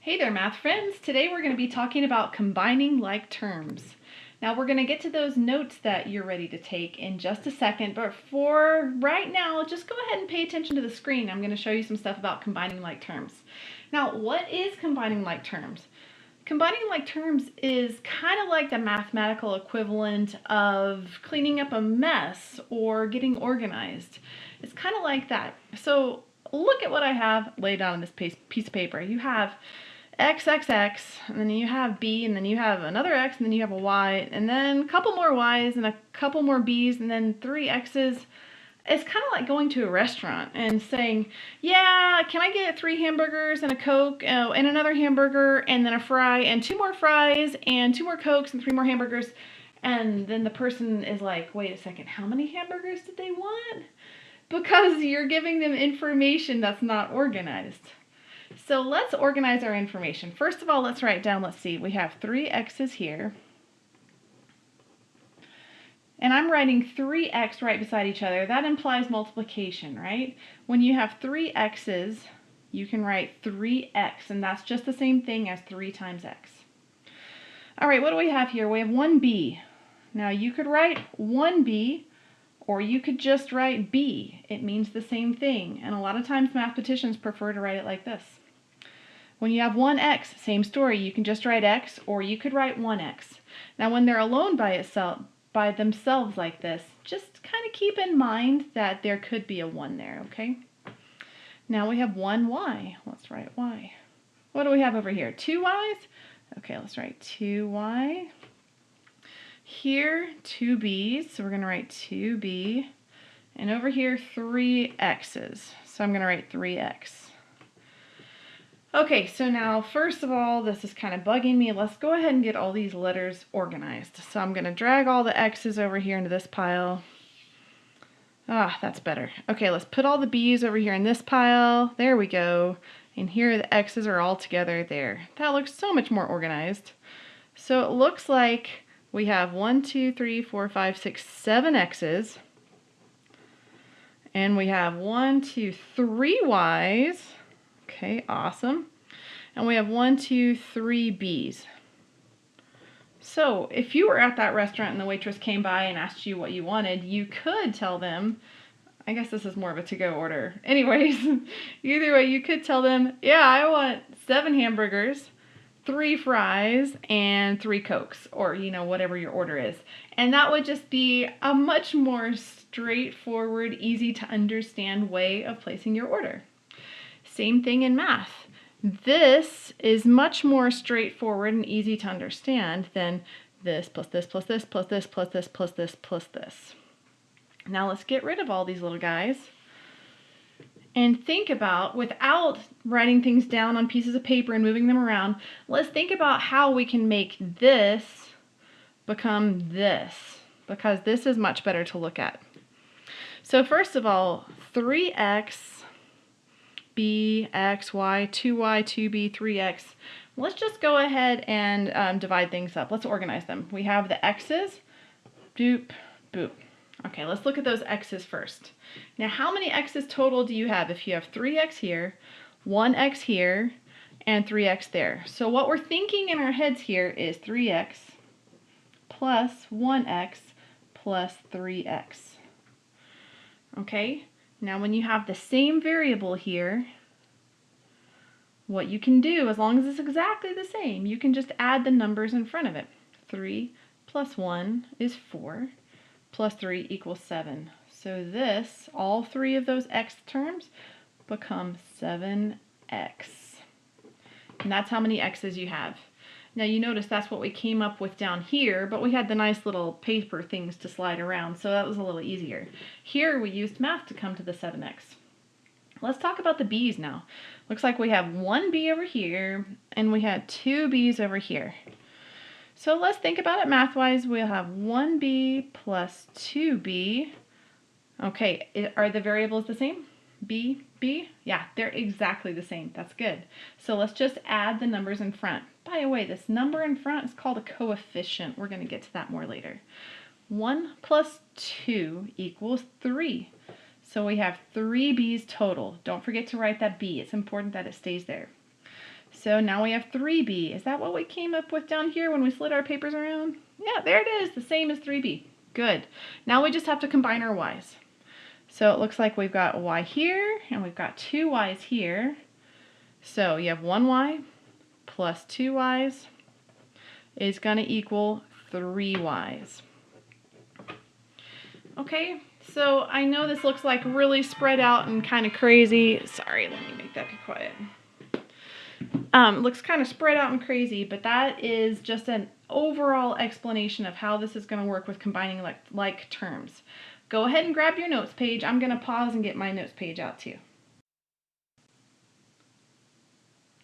Hey there, math friends. Today we're going to be talking about combining like terms. Now we're going to get to those notes that you're ready to take in just a second, but for right now, just go ahead and pay attention to the screen. I'm going to show you some stuff about combining like terms. Now, what is combining like terms? Combining like terms is kind of like the mathematical equivalent of cleaning up a mess or getting organized. It's kind of like that. So look at what I have laid out on this piece of paper. You have x, x, x, and then you have b, and then you have another x, and then you have a y, and then a couple more y's, and a couple more b's, and then three x's. It's kind of like going to a restaurant and saying, yeah, can I get 3 hamburgers and a Coke, and another hamburger, and then a fry, and 2 more fries, and 2 more Cokes, and 3 more hamburgers. And then the person is like, wait a second, how many hamburgers did they want? Because you're giving them information that's not organized. So let's organize our information. First of all, let's write down, let's see, we have 3 x's here. And I'm writing 3x right beside each other. That implies multiplication, right? When you have 3 x's, you can write 3x, and that's just the same thing as 3 times x. All right, what do we have here? We have 1b. Now you could write 1b, or you could just write b. It means the same thing, and a lot of times mathematicians prefer to write it like this. When you have 1x, same story. You can just write x, or you could write 1x. Now when they're alone by themselves like this, just kind of keep in mind that there could be a 1 there, okay? Now we have 1y. Let's write y. What do we have over here? 2 y's? Okay, let's write 2y. Here, 2 b's, so we're going to write 2b. And over here, 3 x's, so I'm going to write 3x. Okay, so now first of all, this is kind of bugging me. Let's go ahead and get all these letters organized. So I'm going to drag all the x's over here into this pile. Ah, that's better. Okay, let's put all the b's over here in this pile. There we go. And here the x's are all together there. That looks so much more organized. So it looks like we have 1, 2, 3, 4, 5, 6, 7 x's. And we have 1, 2, 3 y's. Okay, awesome. And we have 1, 2, 3 b's. So if you were at that restaurant and the waitress came by and asked you what you wanted, you could tell them, I guess this is more of a to-go order. Anyways, either way, you could tell them, yeah, I want 7 hamburgers, 3 fries, and 3 Cokes, or, you know, whatever your order is. And that would just be a much more straightforward, easy to understand way of placing your order. Same thing in math. This is much more straightforward and easy to understand than this plus this plus this plus this plus this plus this plus this. Now let's get rid of all these little guys and think about, without writing things down on pieces of paper and moving them around, let's think about how we can make this become this, because this is much better to look at. So first of all, 3x, b, x, y, 2y, 2b, 3x. Let's just go ahead and divide things up. Let's organize them. We have the x's, doop, boop. Okay, let's look at those x's first. Now, how many x's total do you have if you have 3x here, 1x here, and 3x there? So what we're thinking in our heads here is 3x plus 1x plus 3x. Okay? Now when you have the same variable here, what you can do, as long as it's exactly the same, you can just add the numbers in front of it. 3 plus 1 is 4, plus 3 equals 7. So this, all 3 of those x terms, become 7x. And that's how many x's you have. Now you notice that's what we came up with down here, but we had the nice little paper things to slide around, so that was a little easier. Here we used math to come to the 7x. Let's talk about the b's now. Looks like we have 1 b over here, and we had 2 b's over here. So let's think about it math-wise. We'll have 1b plus 2b. Okay, are the variables the same? B, B? Yeah, they're exactly the same. That's good. So let's just add the numbers in front. By the way, this number in front is called a coefficient. We're going to get to that more later. 1 plus 2 equals 3. So we have 3 b's total. Don't forget to write that b. It's important that it stays there. So now we have 3b. Is that what we came up with down here when we slid our papers around? Yeah, there it is, the same as 3b. Good. Now we just have to combine our y's. So it looks like we've got a y here, and we've got 2 y's here. So you have 1y plus 2 y's is going to equal 3 y's. Okay, so I know this looks like really spread out and kind of crazy. Sorry, let me make that be quiet. It looks kind of spread out and crazy, but that is just an overall explanation of how this is going to work with combining like terms. Go ahead and grab your notes page. I'm going to pause and get my notes page out too.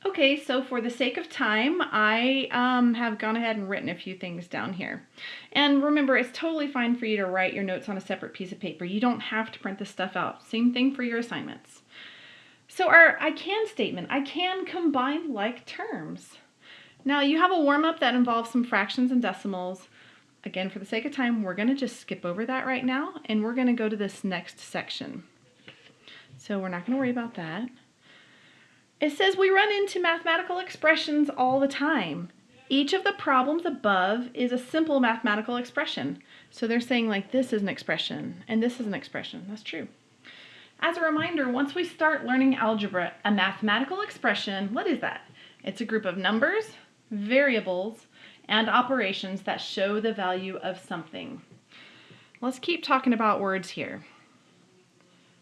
Okay, so for the sake of time, I have gone ahead and written a few things down here. And remember, it's totally fine for you to write your notes on a separate piece of paper. You don't have to print this stuff out. Same thing for your assignments. So our I can statement, I can combine like terms. Now you have a warm-up that involves some fractions and decimals. Again, for the sake of time, we're going to just skip over that right now, and we're going to go to this next section. So we're not going to worry about that. It says we run into mathematical expressions all the time. Each of the problems above is a simple mathematical expression. So they're saying like this is an expression and this is an expression. That's true. As a reminder, once we start learning algebra, a mathematical expression, what is that? It's a group of numbers, variables, and operations that show the value of something. Let's keep talking about words here.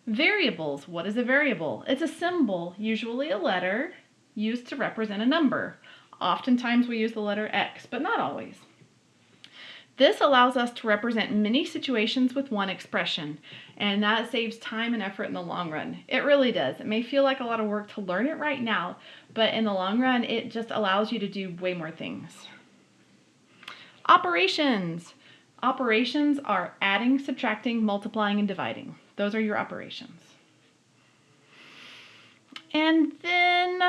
Variables. What is a variable? It's a symbol, usually a letter, used to represent a number. Oftentimes we use the letter X, but not always. This allows us to represent many situations with one expression, and that saves time and effort in the long run. It really does. It may feel like a lot of work to learn it right now, but in the long run, it just allows you to do way more things. Operations. Operations are adding, subtracting, multiplying, and dividing. Those are your operations. And then,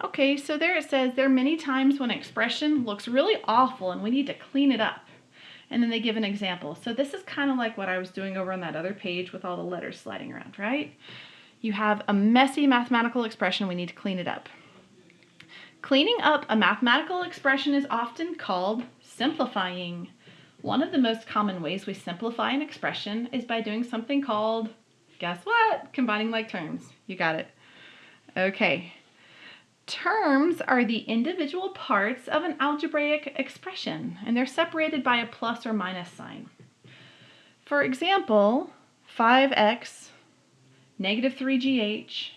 okay, so there it says there are many times when an expression looks really awful and we need to clean it up. And then they give an example. So this is kind of like what I was doing over on that other page with all the letters sliding around, right? You have a messy mathematical expression, we need to clean it up. Cleaning up a mathematical expression is often called simplifying. One of the most common ways we simplify an expression is by doing something called, guess what? Combining like terms. You got it. Okay. Terms are the individual parts of an algebraic expression, and they're separated by a plus or minus sign. For example, 5x, negative 3gh,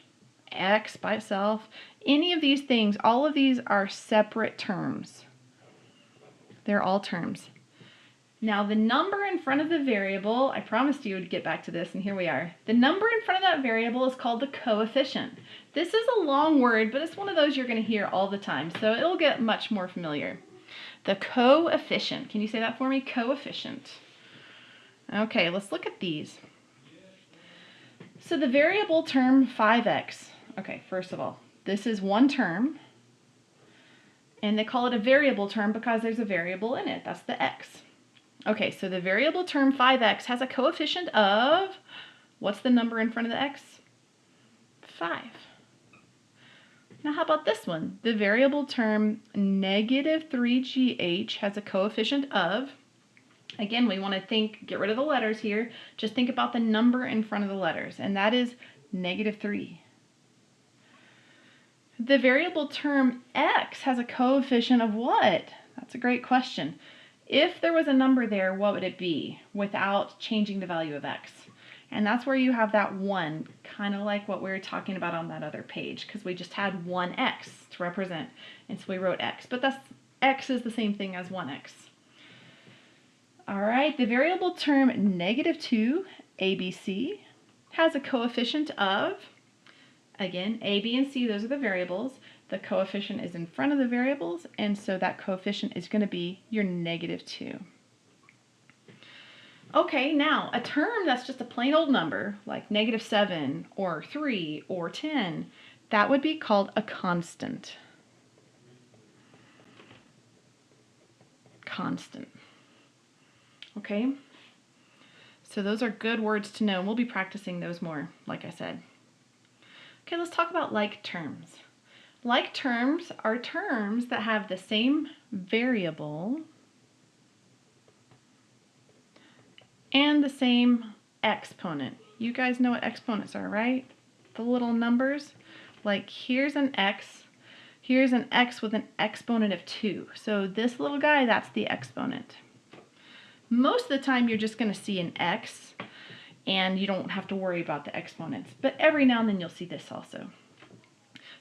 x by itself, any of these things, all of these are separate terms. They're all terms. Now the number in front of the variable, I promised you would get back to this, and here we are. The number in front of that variable is called the coefficient. This is a long word, but it's one of those you're going to hear all the time, so it'll get much more familiar. The coefficient. Can you say that for me? Coefficient. Okay, let's look at these. So the variable term 5x. Okay, first of all, this is one term, and they call it a variable term because there's a variable in it. That's the x. Okay, so the variable term 5x has a coefficient of, what's the number in front of the x? 5. Now how about this one? The variable term negative 3gh has a coefficient of, again, we want to get rid of the letters here, just think about the number in front of the letters, and that is negative 3. The variable term x has a coefficient of what? That's a great question. If there was a number there, what would it be without changing the value of x? And that's where you have that 1, kind of like what we were talking about on that other page, because we just had 1x to represent, and so we wrote x. But x is the same thing as 1x. All right, the variable term negative 2, ABC, has a coefficient of, again, a, b, and c, those are the variables. The coefficient is in front of the variables, and so that coefficient is going to be your negative 2. Okay, now a term that's just a plain old number, like negative 7 or 3 or 10, that would be called a constant. Constant. Okay, so those are good words to know, and we'll be practicing those more, like I said. Okay, let's talk about like terms. Like terms are terms that have the same variable and the same exponent. You guys know what exponents are, right? The little numbers. Like here's an x with an exponent of 2. So this little guy, that's the exponent. Most of the time you're just going to see an x and you don't have to worry about the exponents. But every now and then you'll see this also.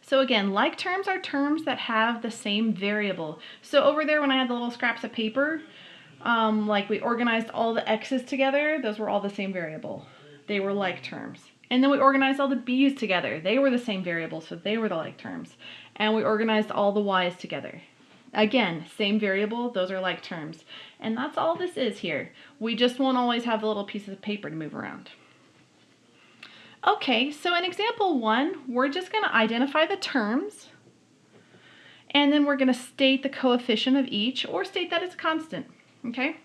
So again, like terms are terms that have the same variable. So over there when I had the little scraps of paper, like we organized all the x's together, those were all the same variable. They were like terms. And then we organized all the b's together. They were the same variable, so they were the like terms. And we organized all the y's together. Again, same variable, those are like terms. And that's all this is here. We just won't always have the little pieces of paper to move around. Okay, so in example 1, we're just going to identify the terms, and then we're going to state the coefficient of each, or state that it's constant, okay?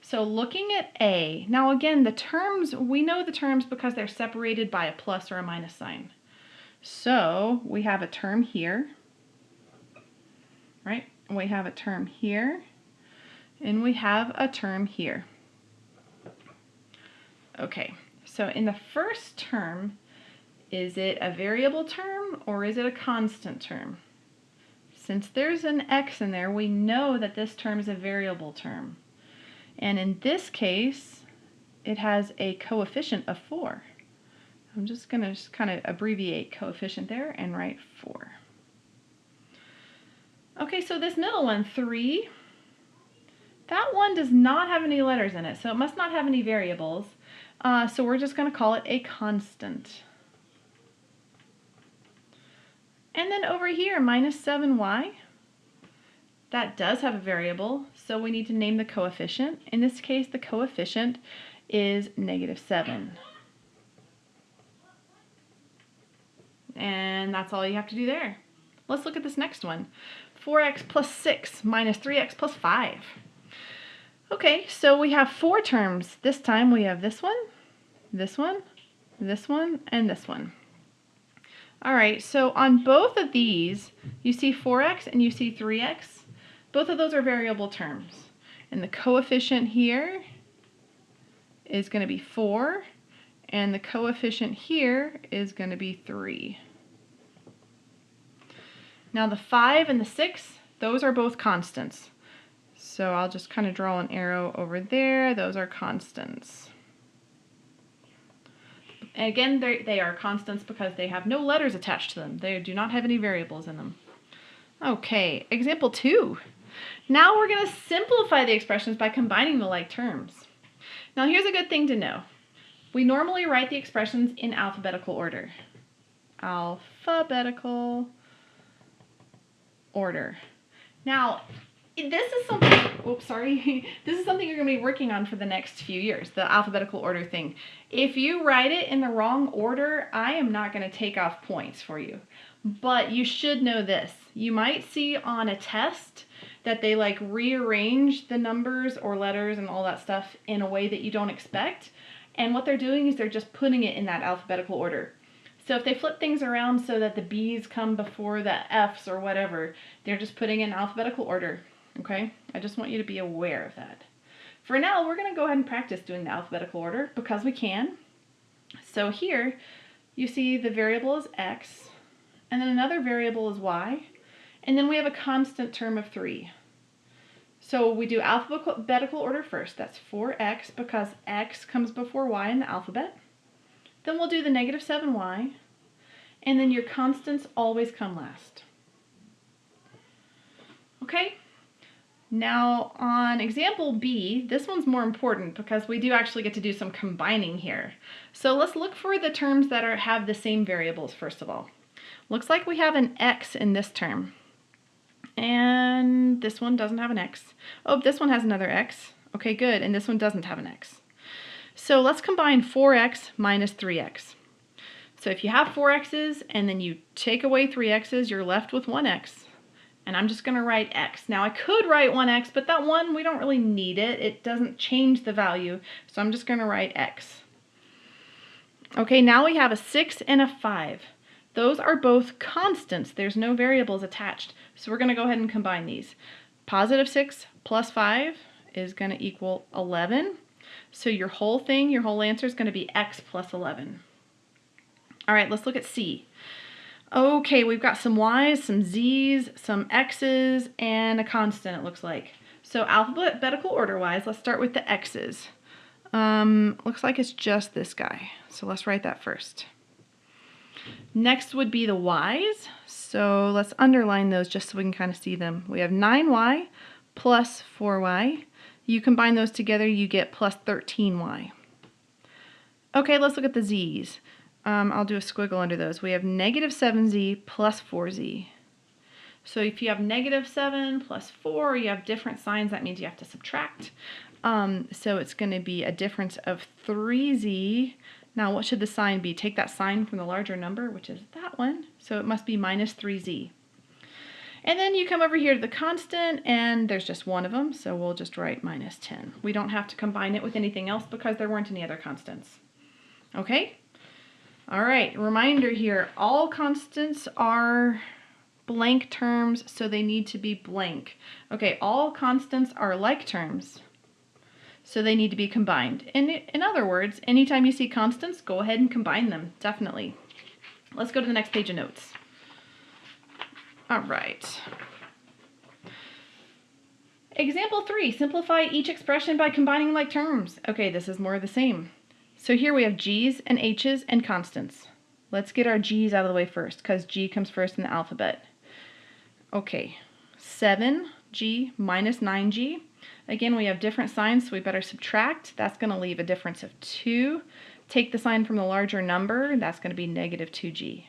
So looking at A, now again, the terms, we know the terms because they're separated by a plus or a minus sign. So we have a term here, right? We have a term here, and we have a term here. Okay. So in the first term, is it a variable term or is it a constant term? Since there's an x in there, we know that this term is a variable term. And in this case, it has a coefficient of 4. I'm just going to kind of abbreviate coefficient there and write 4. Okay, so this middle one, 3, that one does not have any letters in it, so it must not have any variables. So we're just going to call it a constant. And then over here, minus 7y, that does have a variable, so we need to name the coefficient. In this case, the coefficient is -7. And that's all you have to do there. Let's look at this next one. 4x plus 6 minus 3x plus 5. Okay, so we have 4 terms. This time we have this one, this one, this one, and this one. All right, so on both of these, you see 4x and you see 3x. Both of those are variable terms. And the coefficient here is going to be 4, and the coefficient here is going to be 3. Now the 5 and the 6, those are both constants. So I'll just kind of draw an arrow over there. Those are constants. And again, they are constants because they have no letters attached to them. They do not have any variables in them. Okay, example 2. Now we're going to simplify the expressions by combining the like terms. Now here's a good thing to know. We normally write the expressions in alphabetical order. Alphabetical order. Now, this is something, this is something you're going to be working on for the next few years, the alphabetical order thing. If you write it in the wrong order, I am not going to take off points for you. But you should know this. You might see on a test that they like rearrange the numbers or letters and all that stuff in a way that you don't expect. And what they're doing is they're just putting it in that alphabetical order. So if they flip things around so that the B's come before the F's or whatever, they're just putting in alphabetical order. Okay, I just want you to be aware of that. For now, we're going to go ahead and practice doing the alphabetical order because we can. So here, you see the variable is x, and then another variable is y, and then we have a constant term of 3. So we do alphabetical order first. That's 4x because x comes before y in the alphabet. Then we'll do the -7y, and then your constants always come last. Okay? Now on example B, this one's more important because we do actually get to do some combining here. So let's look for the terms that have the same variables first of all. Looks like we have an x in this term. And this one doesn't have an x. Oh, this one has another x. Okay, good. And this one doesn't have an x. So let's combine 4x minus 3x. So if you have 4x's and then you take away 3x's, you're left with 1x. And I'm just going to write x. Now I could write 1x, but that 1, we don't really need it. It doesn't change the value, so I'm just going to write x. Okay, now we have a 6 and a 5. Those are both constants. There's no variables attached. So we're going to go ahead and combine these. Positive 6 plus 5 is going to equal 11. So your whole thing, your whole answer is going to be x plus 11. All right, let's look at C. Okay, we've got some y's, some z's, some x's, and a constant, it looks like. So alphabetical order-wise, let's start with the x's. Looks like it's just this guy. So let's write that first. Next would be the y's. So let's underline those just so we can kind of see them. We have 9y plus 4y. You combine those together, you get plus 13y. Okay, let's look at the z's. I'll do a squiggle under those. We have negative 7z plus 4z. So if you have negative 7 plus 4, you have different signs. That means you have to subtract. So it's going to be a difference of 3z. Now what should the sign be? Take that sign from the larger number, which is that one. So it must be minus 3z. And then you come over here to the constant, and there's just one of them. So we'll just write minus 10. We don't have to combine it with anything else because there weren't any other constants. Okay? All right, reminder here, all constants are blank terms, so they need to be blank. Okay, all constants are like terms, so they need to be combined. In other words, anytime you see constants, go ahead and combine them, definitely. Let's go to the next page of notes. All right. Example 3, simplify each expression by combining like terms. Okay, this is more of the same. So here we have g's and h's and constants. Let's get our g's out of the way first because g comes first in the alphabet. Okay, 7g minus 9g. Again, we have different signs, so we better subtract. That's going to leave a difference of 2. Take the sign from the larger number, that's going to be negative 2g.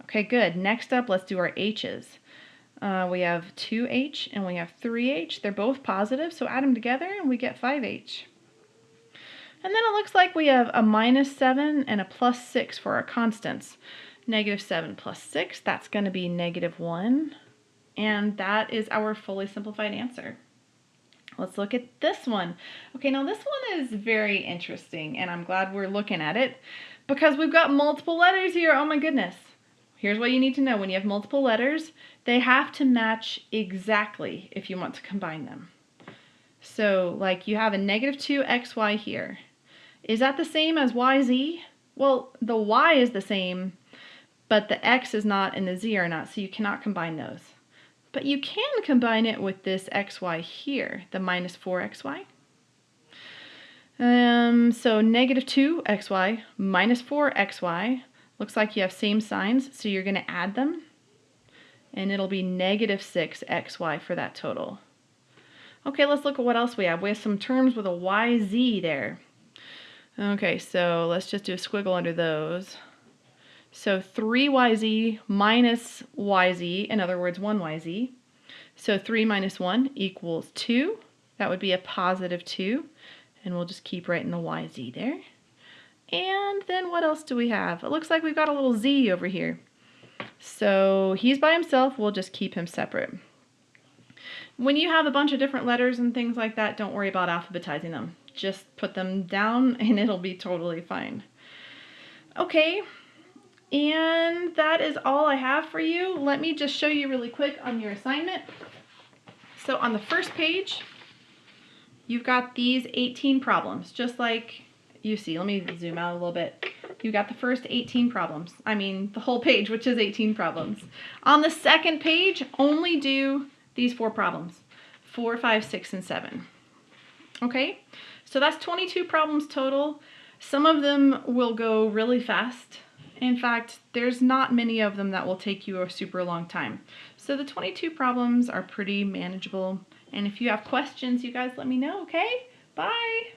Okay, good. Next up, let's do our h's. We have 2h and we have 3h. They're both positive, so add them together and we get 5h. And then it looks like we have a minus 7 and a plus 6 for our constants. Negative 7 plus 6, that's going to be negative 1. And that is our fully simplified answer. Let's look at this one. Okay, now this one is very interesting, and I'm glad we're looking at it because we've got multiple letters here. Oh my goodness. Here's what you need to know. When you have multiple letters, they have to match exactly if you want to combine them. So, like you have a negative 2xy here. Is that the same as yz? Well, the y is the same, but the x is not and the z are not, so you cannot combine those. But you can combine it with this xy here, the minus 4xy. So negative 2xy minus 4xy. Looks like you have same signs, so you're going to add them. And it'll be negative 6xy for that total. Okay, let's look at what else we have. We have some terms with a yz there. Okay, so let's just do a squiggle under those. So 3yz minus yz, in other words, 1yz. So 3 minus 1 equals 2. That would be a positive 2. And we'll just keep writing the yz there. And then what else do we have? It looks like we've got a little z over here. So he's by himself. We'll just keep him separate. When you have a bunch of different letters and things like that, don't worry about alphabetizing them. Just put them down and it'll be totally fine. Okay, and that is all I have for you. Let me just show you really quick on your assignment. So on the first page, you've got these 18 problems, just like you see. Let me zoom out a little bit. You got the first 18 problems. I mean, the whole page, which is 18 problems. On the second page, only do these 4 problems, 4, 5, 6, and 7. Okay, so that's 22 problems total. Some of them will go really fast. In fact, there's not many of them that will take you a super long time. So the 22 problems are pretty manageable. And if you have questions, you guys let me know, okay? Bye!